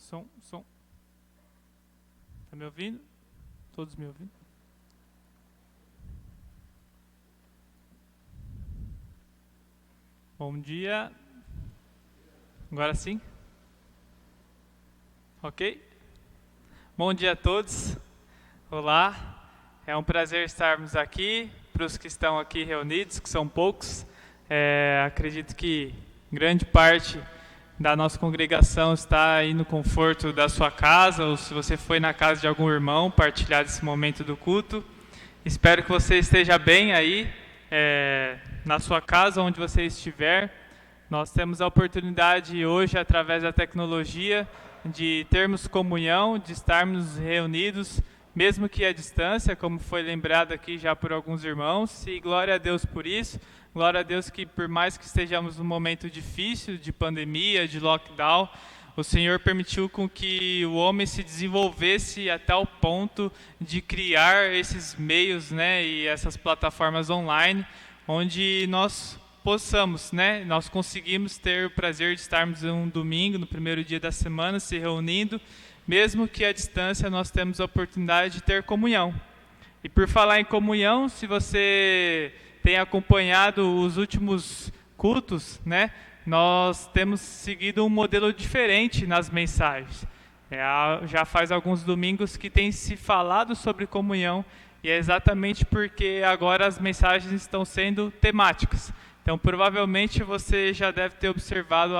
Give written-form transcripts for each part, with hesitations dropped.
Som. Tá me ouvindo? Todos me ouvindo? Bom dia. Agora sim? Ok? Bom dia a todos. Olá. É um prazer estarmos aqui. Para os que estão aqui reunidos, que são poucos, acredito que grande parte da nossa congregação está aí no conforto da sua casa, ou se você foi na casa de algum irmão partilhar esse momento do culto. Espero que você esteja bem aí, na sua casa, onde você estiver. Nós temos a oportunidade hoje, através da tecnologia, de termos comunhão, de estarmos reunidos, mesmo que à distância, como foi lembrado aqui já por alguns irmãos, e glória a Deus por isso. Glória a Deus que, por mais que estejamos num momento difícil, de pandemia, de lockdown, o Senhor permitiu com que o homem se desenvolvesse até o ponto de criar esses meios, né, e essas plataformas online, onde nós possamos, né, nós conseguimos ter o prazer de estarmos um domingo, no primeiro dia da semana, se reunindo, mesmo que à distância nós temos a oportunidade de ter comunhão. E por falar em comunhão, se você tem acompanhado os últimos cultos, né, nós temos seguido um modelo diferente nas mensagens. Já faz alguns domingos que tem se falado sobre comunhão, e é exatamente porque agora as mensagens estão sendo temáticas. Então, provavelmente você já deve ter observado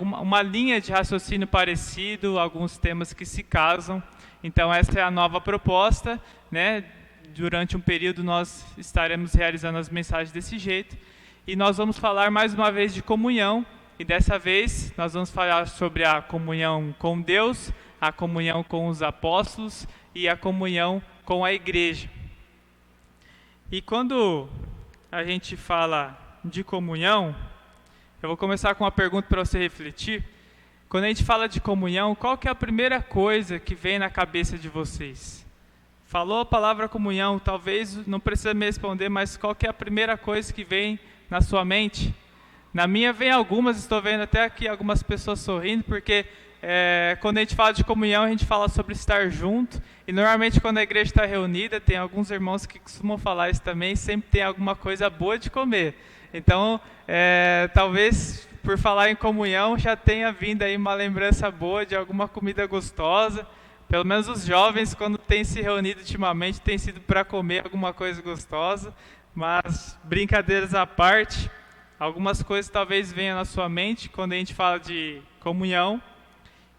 uma linha de raciocínio parecido, alguns temas que se casam. Então, essa é a nova proposta, né? Durante um período nós estaremos realizando as mensagens desse jeito. E nós vamos falar mais uma vez de comunhão. E dessa vez nós vamos falar sobre a comunhão com Deus, a comunhão com os apóstolos e a comunhão com a igreja. E quando a gente fala de comunhão, eu vou começar com uma pergunta para você refletir. Quando a gente fala de comunhão, qual que é a primeira coisa que vem na cabeça de vocês? Falou a palavra comunhão, talvez não precisa me responder, mas qual que é a primeira coisa que vem na sua mente? Na minha vem algumas, estou vendo até aqui algumas pessoas sorrindo, porque quando a gente fala de comunhão, a gente fala sobre estar junto, e normalmente quando a igreja está reunida, tem alguns irmãos que costumam falar isso também, sempre tem alguma coisa boa de comer. Então, talvez por falar em comunhão, já tenha vindo aí uma lembrança boa de alguma comida gostosa. Pelo menos os jovens, quando têm se reunido ultimamente, tem sido para comer alguma coisa gostosa. Mas, brincadeiras à parte, algumas coisas talvez venham na sua mente quando a gente fala de comunhão.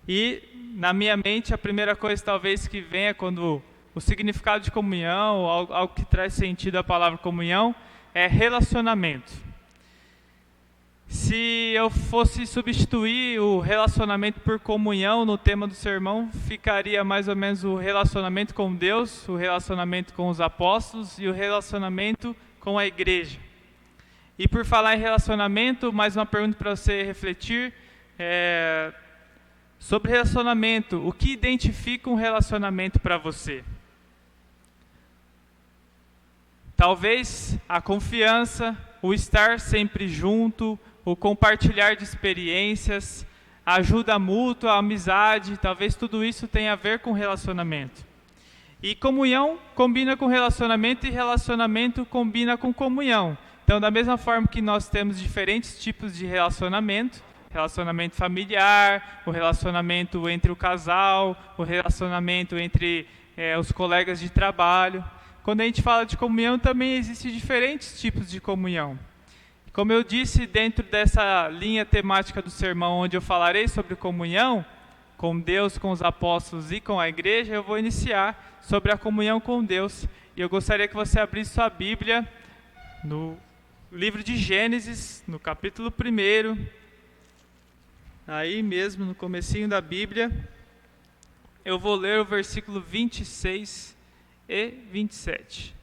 E, na minha mente, a primeira coisa talvez que venha quando o significado de comunhão, algo que traz sentido à palavra comunhão, é relacionamento. Se eu fosse substituir o relacionamento por comunhão no tema do sermão, ficaria mais ou menos o relacionamento com Deus, o relacionamento com os apóstolos e o relacionamento com a igreja. E por falar em relacionamento, mais uma pergunta para você refletir. Sobre relacionamento, o que identifica um relacionamento para você? Talvez a confiança, o estar sempre junto, o compartilhar de experiências, a ajuda mútua, a amizade, talvez tudo isso tenha a ver com relacionamento. E comunhão combina com relacionamento e relacionamento combina com comunhão. Então, da mesma forma que nós temos diferentes tipos de relacionamento familiar, o relacionamento entre o casal, o relacionamento entre os colegas de trabalho. Quando a gente fala de comunhão, também existem diferentes tipos de comunhão. Como eu disse, dentro dessa linha temática do sermão, onde eu falarei sobre comunhão com Deus, com os apóstolos e com a igreja, eu vou iniciar sobre a comunhão com Deus. E eu gostaria que você abrisse sua Bíblia no livro de Gênesis, no capítulo 1, aí mesmo no comecinho da Bíblia. Eu vou ler o versículo 26 e 27.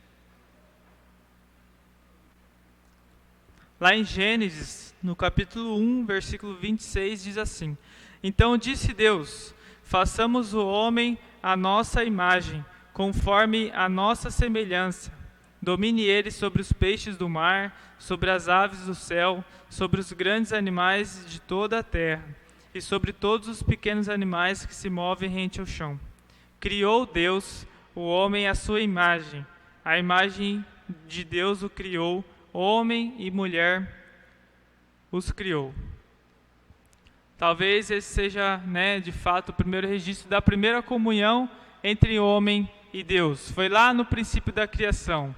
Lá em Gênesis, no capítulo 1, versículo 26, diz assim: Então disse Deus, façamos o homem à nossa imagem, conforme a nossa semelhança. Domine ele sobre os peixes do mar, sobre as aves do céu, sobre os grandes animais de toda a terra, e sobre todos os pequenos animais que se movem rente ao chão. Criou Deus o homem à sua imagem. A imagem de Deus o criou, homem e mulher os criou. Talvez esse seja, de fato, o primeiro registro da primeira comunhão entre homem e Deus. Foi lá no princípio da criação.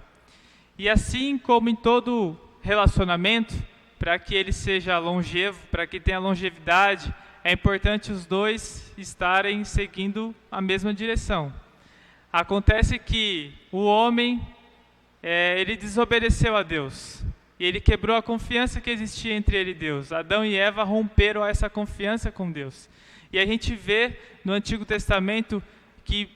E assim como em todo relacionamento, para que ele seja longevo, para que tenha longevidade, é importante os dois estarem seguindo a mesma direção. Acontece que o homem, ele desobedeceu a Deus. E ele quebrou a confiança que existia entre ele e Deus. Adão e Eva romperam essa confiança com Deus. E a gente vê no Antigo Testamento que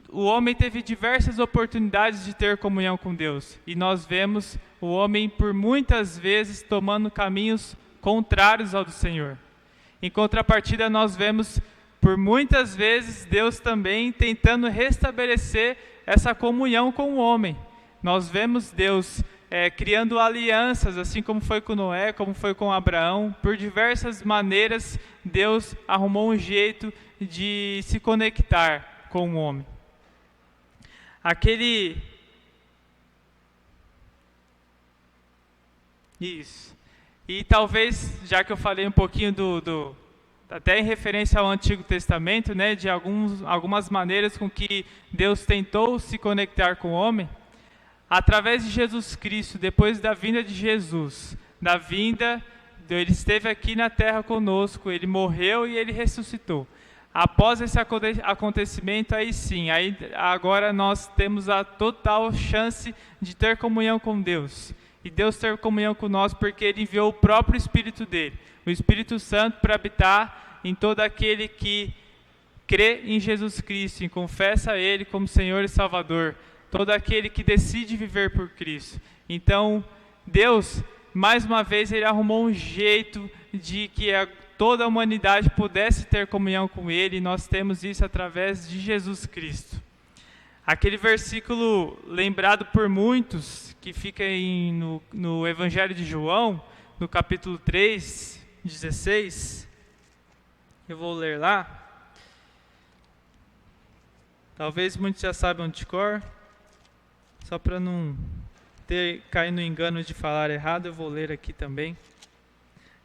o homem teve diversas oportunidades de ter comunhão com Deus. E nós vemos o homem, por muitas vezes, tomando caminhos contrários ao do Senhor. Em contrapartida, nós vemos, por muitas vezes, Deus também tentando restabelecer essa comunhão com o homem. Nós vemos Deus criando alianças, assim como foi com Noé, como foi com Abraão. Por diversas maneiras, Deus arrumou um jeito de se conectar com o homem. Isso. E talvez, já que eu falei um pouquinho até em referência ao Antigo Testamento, de algumas maneiras com que Deus tentou se conectar com o homem, através de Jesus Cristo, depois da vinda de Jesus, ele esteve aqui na terra conosco, ele morreu e ele ressuscitou. Após esse acontecimento, aí sim, agora nós temos a total chance de ter comunhão com Deus. E Deus ter comunhão com nós porque Ele enviou o próprio Espírito dEle, o Espírito Santo, para habitar em todo aquele que crê em Jesus Cristo e confessa a Ele como Senhor e Salvador, todo aquele que decide viver por Cristo. Então, Deus, mais uma vez, Ele arrumou um jeito de que toda a humanidade pudesse ter comunhão com Ele, e nós temos isso através de Jesus Cristo. Aquele versículo lembrado por muitos, que fica no Evangelho de João, no capítulo 3, 16, eu vou ler lá. Talvez muitos já saibam de cor, só para não cair no engano de falar errado, eu vou ler aqui também.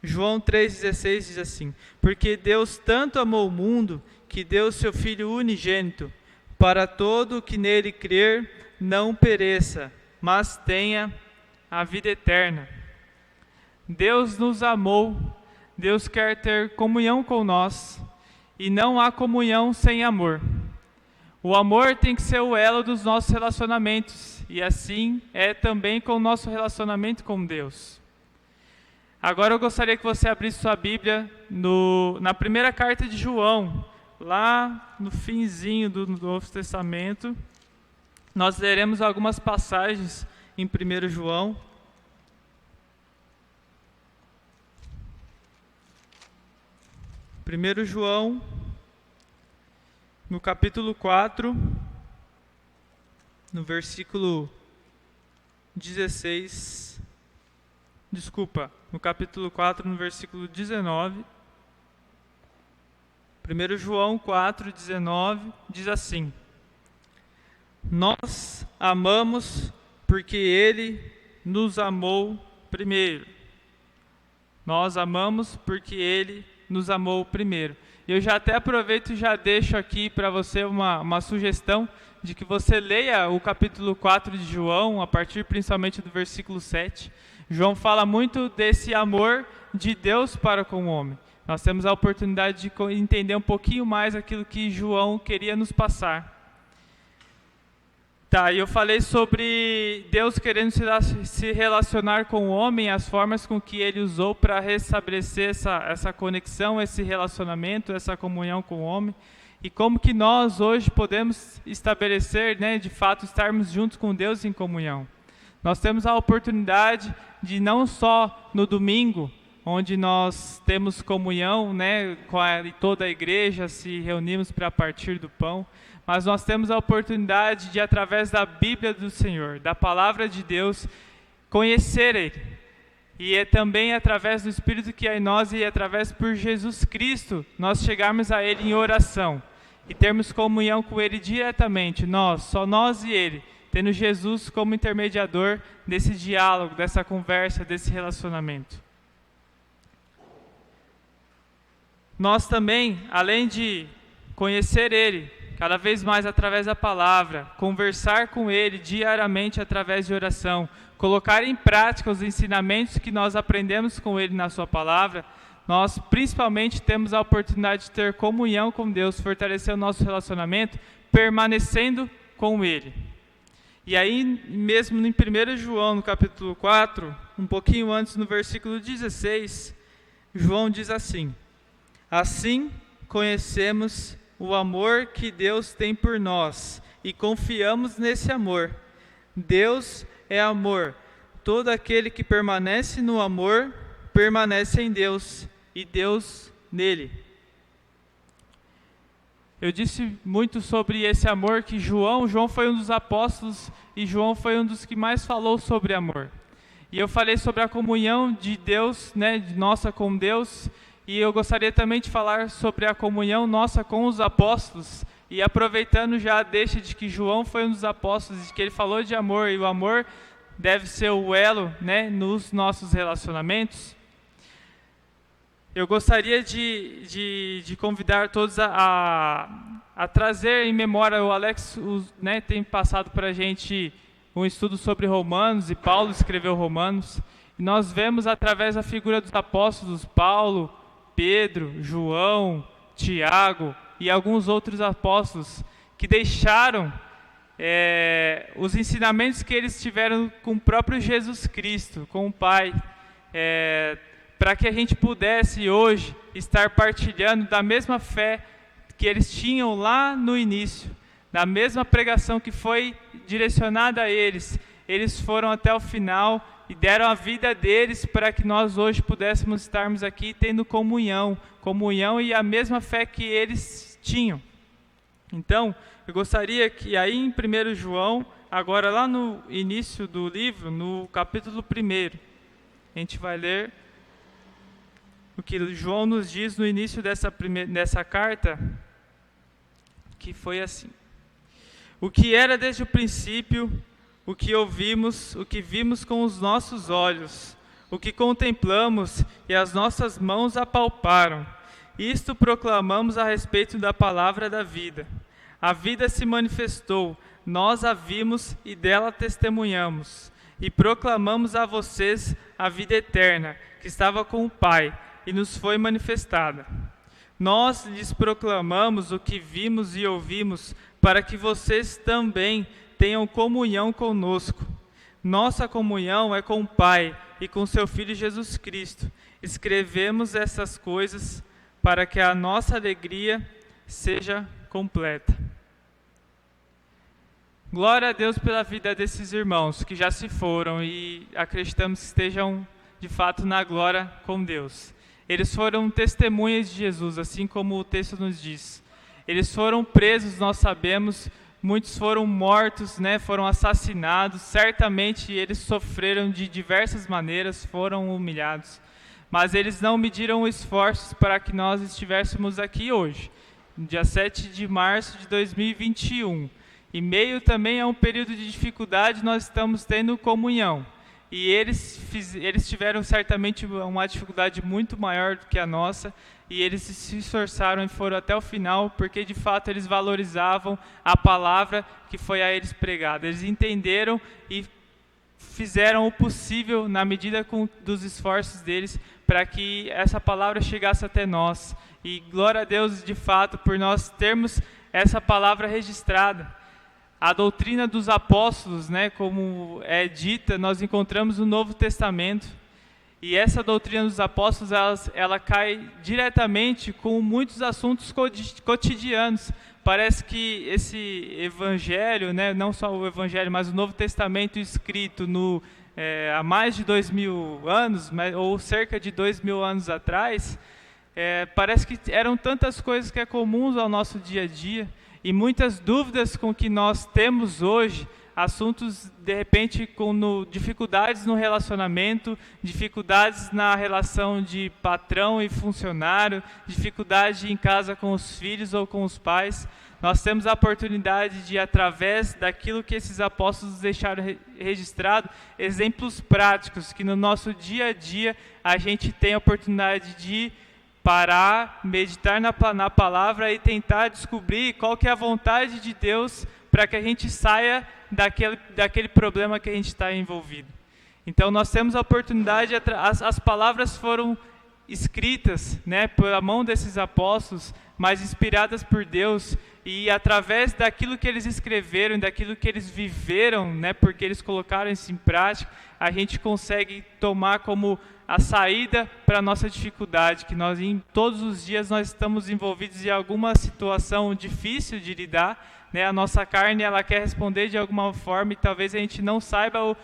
João 3,16 diz assim: Porque Deus tanto amou o mundo, que deu seu Filho unigênito, para todo o que nele crer não pereça, mas tenha a vida eterna. Deus nos amou, Deus quer ter comunhão com nós, e não há comunhão sem amor. O amor tem que ser o elo dos nossos relacionamentos, e assim é também com o nosso relacionamento com Deus. Agora eu gostaria que você abrisse sua Bíblia na primeira carta de João, lá no finzinho do Novo Testamento. Nós leremos algumas passagens em 1 João. No capítulo 4, no versículo 16, no capítulo 4, no versículo 19, 1 João 4, 19, diz assim: Nós amamos porque Ele nos amou primeiro. Nós amamos porque Ele nos amou primeiro. Eu já até aproveito e já deixo aqui para você uma sugestão de que você leia o capítulo 4 de João, a partir principalmente do versículo 7. João fala muito desse amor de Deus para com o homem. Nós temos a oportunidade de entender um pouquinho mais aquilo que João queria nos passar. E eu falei sobre Deus querendo se relacionar com o homem, as formas com que Ele usou para restabelecer essa conexão, esse relacionamento, essa comunhão com o homem. E como que nós hoje podemos estabelecer, de fato, estarmos juntos com Deus em comunhão. Nós temos a oportunidade de não só no domingo, onde nós temos comunhão, com toda a igreja, se reunimos para partir do pão, mas nós temos a oportunidade de, através da Bíblia do Senhor, da Palavra de Deus, conhecer Ele. E é também através do Espírito que é em nós e através por Jesus Cristo nós chegarmos a Ele em oração e termos comunhão com Ele diretamente, só nós e Ele, tendo Jesus como intermediador desse diálogo, dessa conversa, desse relacionamento. Nós também, além de conhecer Ele, cada vez mais através da palavra, conversar com Ele diariamente através de oração, colocar em prática os ensinamentos que nós aprendemos com Ele na sua palavra, nós principalmente temos a oportunidade de ter comunhão com Deus, fortalecer o nosso relacionamento, permanecendo com Ele. E aí, mesmo em 1 João, no capítulo 4, um pouquinho antes, no versículo 16, João diz assim: assim conhecemos o amor que Deus tem por nós e confiamos nesse amor. Deus é amor. Todo aquele que permanece no amor, permanece em Deus e Deus nele. Eu disse muito sobre esse amor que João foi um dos apóstolos e João foi um dos que mais falou sobre amor. E eu falei sobre a comunhão de Deus, de nossa com Deus, e eu gostaria também de falar sobre a comunhão nossa com os apóstolos, e aproveitando já a deixa de que João foi um dos apóstolos, de que ele falou de amor, e o amor deve ser o elo nos nossos relacionamentos. Eu gostaria de convidar todos a trazer em memória, o Alex tem passado para a gente um estudo sobre Romanos, e Paulo escreveu Romanos, e nós vemos através da figura dos apóstolos, Paulo, Pedro, João, Tiago e alguns outros apóstolos, que deixaram os ensinamentos que eles tiveram com o próprio Jesus Cristo, com o Pai, para que a gente pudesse hoje estar partilhando da mesma fé que eles tinham lá no início, da mesma pregação que foi direcionada a eles. Eles foram até o final e deram a vida deles para que nós hoje pudéssemos estarmos aqui tendo comunhão e a mesma fé que eles tinham. Então, eu gostaria que aí em 1 João, agora lá no início do livro, no capítulo 1, a gente vai ler o que João nos diz no início dessa carta, que foi assim: o que era desde o princípio, o que ouvimos, o que vimos com os nossos olhos, o que contemplamos e as nossas mãos apalparam, isto proclamamos a respeito da palavra da vida. A vida se manifestou, nós a vimos e dela testemunhamos, e proclamamos a vocês a vida eterna, que estava com o Pai, e nos foi manifestada. Nós lhes proclamamos o que vimos e ouvimos, para que vocês também tenham comunhão conosco. Nossa comunhão é com o Pai e com seu Filho Jesus Cristo. Escrevemos essas coisas para que a nossa alegria seja completa. Glória a Deus pela vida desses irmãos que já se foram e acreditamos que estejam de fato na glória com Deus. Eles foram testemunhas de Jesus, assim como o texto nos diz. Eles foram presos, nós sabemos, muitos foram mortos, foram assassinados, certamente eles sofreram de diversas maneiras, foram humilhados. Mas eles não mediram esforços para que nós estivéssemos aqui hoje, dia 7 de março de 2021. E meio também a um período de dificuldade, nós estamos tendo comunhão. E eles tiveram certamente uma dificuldade muito maior do que a nossa, e eles se esforçaram e foram até o final, porque de fato eles valorizavam a palavra que foi a eles pregada. Eles entenderam e fizeram o possível na medida dos esforços deles para que essa palavra chegasse até nós. E glória a Deus de fato por nós termos essa palavra registrada. A doutrina dos apóstolos, como é dita, nós encontramos no Novo Testamento. E essa doutrina dos apóstolos, ela cai diretamente com muitos assuntos cotidianos. Parece que esse evangelho, não só o evangelho, mas o Novo Testamento escrito há mais de 2000 anos, ou cerca de 2000 anos atrás, parece que eram tantas coisas que é comuns ao nosso dia a dia. E muitas dúvidas com que nós temos hoje, assuntos, de repente, dificuldades no relacionamento, dificuldades na relação de patrão e funcionário, dificuldade em casa com os filhos ou com os pais. Nós temos a oportunidade de, através daquilo que esses apóstolos deixaram registrado, exemplos práticos, que no nosso dia a dia a gente tem a oportunidade de parar, meditar na palavra e tentar descobrir qual que é a vontade de Deus para que a gente saia daquele problema que a gente está envolvido. Então nós temos a oportunidade, as palavras foram escritas, né, pela mão desses apóstolos, mas inspiradas por Deus, e através daquilo que eles escreveram, daquilo que eles viveram, né, porque eles colocaram isso em prática, a gente consegue tomar como a saída para a nossa dificuldade, que nós todos os dias nós estamos envolvidos em alguma situação difícil de lidar, né? A nossa carne ela quer responder de alguma forma e talvez a gente não saiba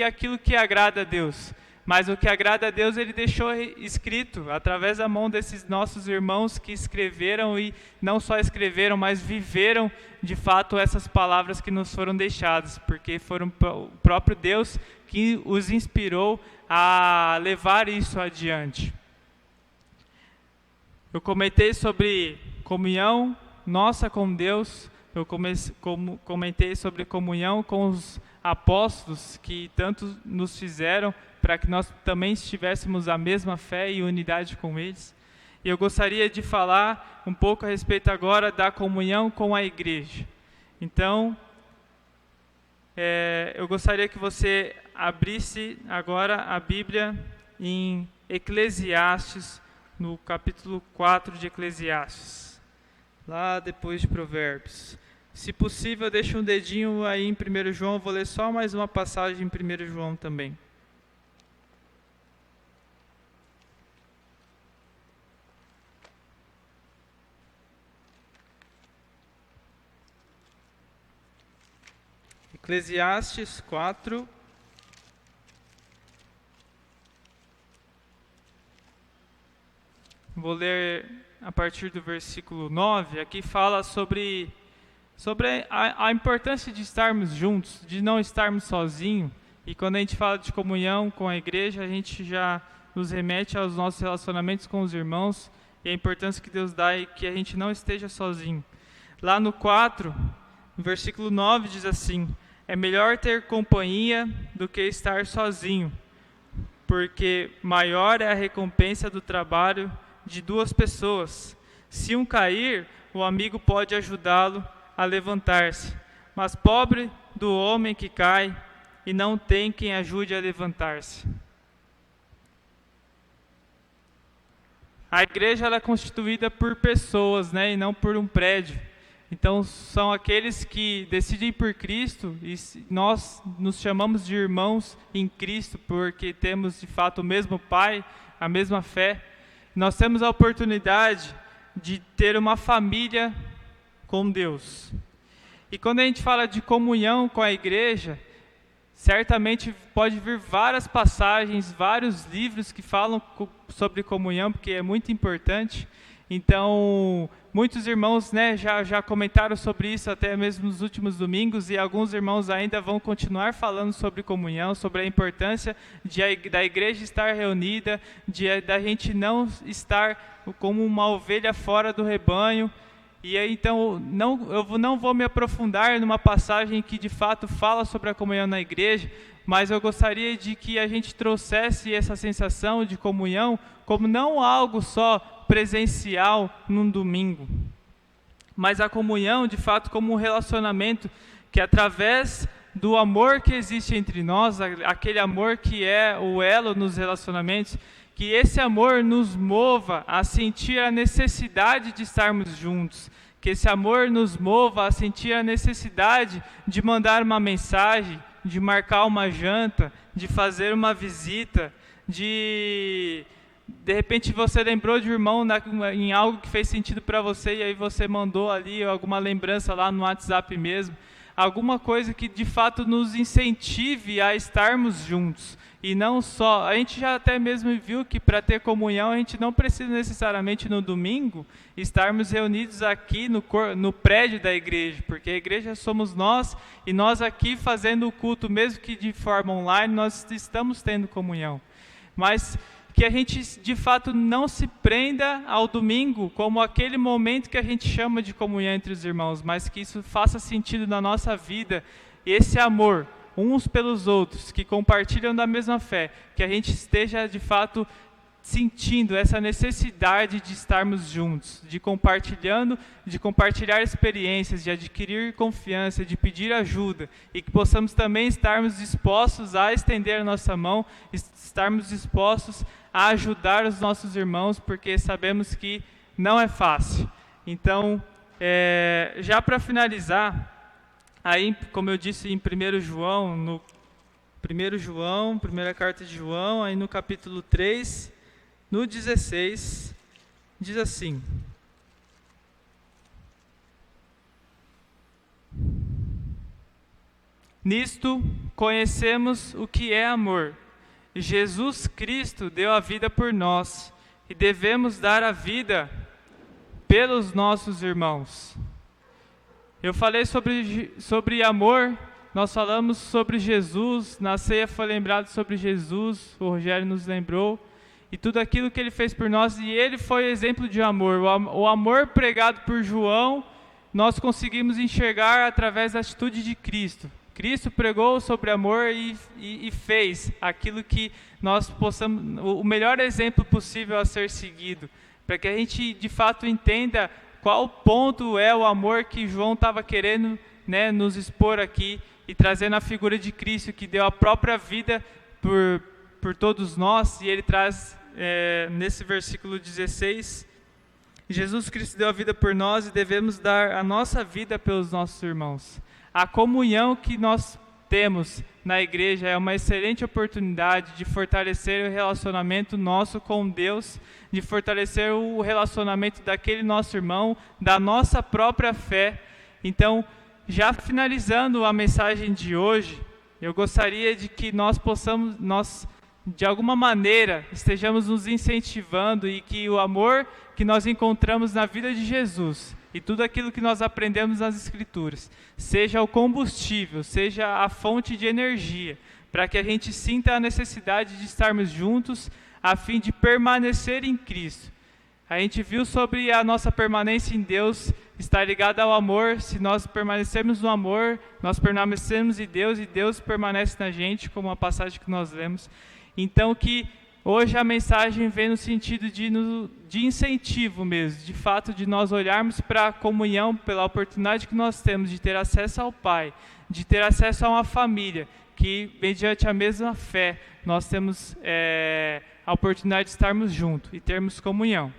aquilo que agrada a Deus. Mas o que agrada a Deus ele deixou escrito através da mão desses nossos irmãos que escreveram e não só escreveram, mas viveram de fato essas palavras que nos foram deixadas, porque foram o próprio Deus que os inspirou a levar isso adiante. Eu comentei sobre comunhão nossa com Deus, eu comentei sobre comunhão com os apóstolos que tanto nos fizeram para que nós também estivéssemos a mesma fé e unidade com eles. E eu gostaria de falar um pouco a respeito agora da comunhão com a igreja. Então, eu gostaria que você abrisse agora a Bíblia em Eclesiastes, no capítulo 4 de Eclesiastes, lá depois de Provérbios. Se possível, deixa um dedinho aí em 1 João, eu vou ler só mais uma passagem em 1 João também. Eclesiastes 4. Vou ler a partir do versículo 9. Aqui fala sobre a importância de estarmos juntos, de não estarmos sozinhos. E quando a gente fala de comunhão com a igreja, a gente já nos remete aos nossos relacionamentos com os irmãos e a importância que Deus dá e que a gente não esteja sozinho. Lá no 4, no versículo 9, diz assim: é melhor ter companhia do que estar sozinho, porque maior é a recompensa do trabalho de duas pessoas. Se um cair, o amigo pode ajudá-lo a levantar-se, mas pobre do homem que cai e não tem quem ajude a levantar-se. A igreja ela é constituída por pessoas, né, e não por um prédio. Então, são aqueles que decidem por Cristo, e nós nos chamamos de irmãos em Cristo, porque temos de fato o mesmo Pai, a mesma fé. Nós temos a oportunidade de ter uma família com Deus. E quando a gente fala de comunhão com a igreja, certamente pode vir várias passagens, vários livros que falam sobre comunhão, porque é muito importante. Então, muitos irmãos, né, já comentaram sobre isso até mesmo nos últimos domingos, e alguns irmãos ainda vão continuar falando sobre comunhão, sobre a importância da igreja estar reunida, da gente não estar como uma ovelha fora do rebanho. E aí, então, eu não vou me aprofundar numa passagem que de fato fala sobre a comunhão na igreja, mas eu gostaria de que a gente trouxesse essa sensação de comunhão como não algo só presencial num domingo, mas a comunhão de fato como um relacionamento que, através do amor que existe entre nós, aquele amor que é o elo nos relacionamentos, que esse amor nos mova a sentir a necessidade de estarmos juntos, que esse amor nos mova a sentir a necessidade de mandar uma mensagem, de marcar uma janta, de fazer uma visita, de repente você lembrou de um irmão em algo que fez sentido para você e aí você mandou ali alguma lembrança lá no WhatsApp mesmo. alguma coisa que de fato nos incentive a estarmos juntos. E não só, a gente já até mesmo viu que para ter comunhão a gente não precisa necessariamente no domingo estarmos reunidos aqui no prédio da igreja, porque a igreja somos nós e nós aqui fazendo o culto, mesmo que de forma online, nós estamos tendo comunhão. Mas que a gente de fato não se prenda ao domingo como aquele momento que a gente chama de comunhão entre os irmãos, mas que isso faça sentido na nossa vida, esse amor uns pelos outros, que compartilham da mesma fé, que a gente esteja de fato sentindo essa necessidade de estarmos juntos, de compartilhar experiências, de adquirir confiança, de pedir ajuda, e que possamos também estarmos dispostos a estender a nossa mão, estarmos dispostos a ajudar os nossos irmãos, porque sabemos que não é fácil. Então, já para finalizar, aí, como eu disse em 1 João, primeira carta de João, aí no capítulo 3, no 16, diz assim: Nisto conhecemos o que é amor. Jesus Cristo deu a vida por nós, e devemos dar a vida pelos nossos irmãos. Eu falei sobre amor, nós falamos sobre Jesus, na ceia foi lembrado sobre Jesus, o Rogério nos lembrou, e tudo aquilo que ele fez por nós, e ele foi exemplo de amor. O amor pregado por João, nós conseguimos enxergar através da atitude de Cristo. Cristo pregou sobre amor e fez aquilo que nós possamos, o melhor exemplo possível a ser seguido, para que a gente de fato entenda qual ponto é o amor que João estava querendo, né, nos expor aqui e trazendo a figura de Cristo, que deu a própria vida por todos nós. E ele traz nesse versículo 16, Jesus Cristo deu a vida por nós e devemos dar a nossa vida pelos nossos irmãos. A comunhão que nós temos na igreja é uma excelente oportunidade de fortalecer o relacionamento nosso com Deus, de fortalecer o relacionamento daquele nosso irmão, da nossa própria fé. Então, já finalizando a mensagem de hoje, eu gostaria de que nós de alguma maneira, estejamos nos incentivando e que o amor que nós encontramos na vida de Jesus e tudo aquilo que nós aprendemos nas Escrituras seja o combustível, seja a fonte de energia, para que a gente sinta a necessidade de estarmos juntos a fim de permanecer em Cristo. A gente viu sobre a nossa permanência em Deus estar ligada ao amor. Se nós permanecermos no amor, nós permanecemos em Deus e Deus permanece na gente, como a passagem que nós lemos. Então que hoje a mensagem vem no sentido de incentivo mesmo, de fato de nós olharmos para a comunhão, pela oportunidade que nós temos de ter acesso ao Pai, de ter acesso a uma família, que mediante a mesma fé nós temos a oportunidade de estarmos juntos e termos comunhão.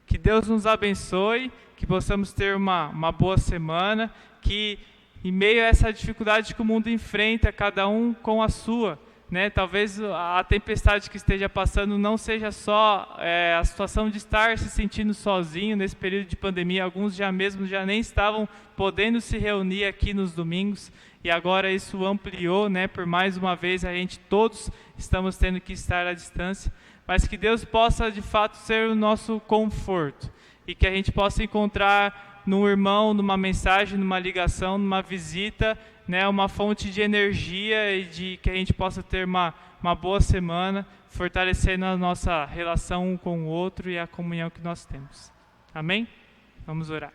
Que Deus nos abençoe, que possamos ter uma boa semana, que em meio a essa dificuldade que o mundo enfrenta, cada um com a sua, né? Talvez a tempestade que esteja passando não seja só a situação de estar se sentindo sozinho nesse período de pandemia. Alguns já nem estavam podendo se reunir aqui nos domingos, e agora isso ampliou, né? Por mais uma vez todos estamos tendo que estar à distância, mas que Deus possa de fato ser o nosso conforto, e que a gente possa encontrar num irmão, numa mensagem, numa ligação, numa visita, né, uma fonte de energia, e de que a gente possa ter uma boa semana, fortalecendo a nossa relação um com o outro e a comunhão que nós temos. Amém? Vamos orar.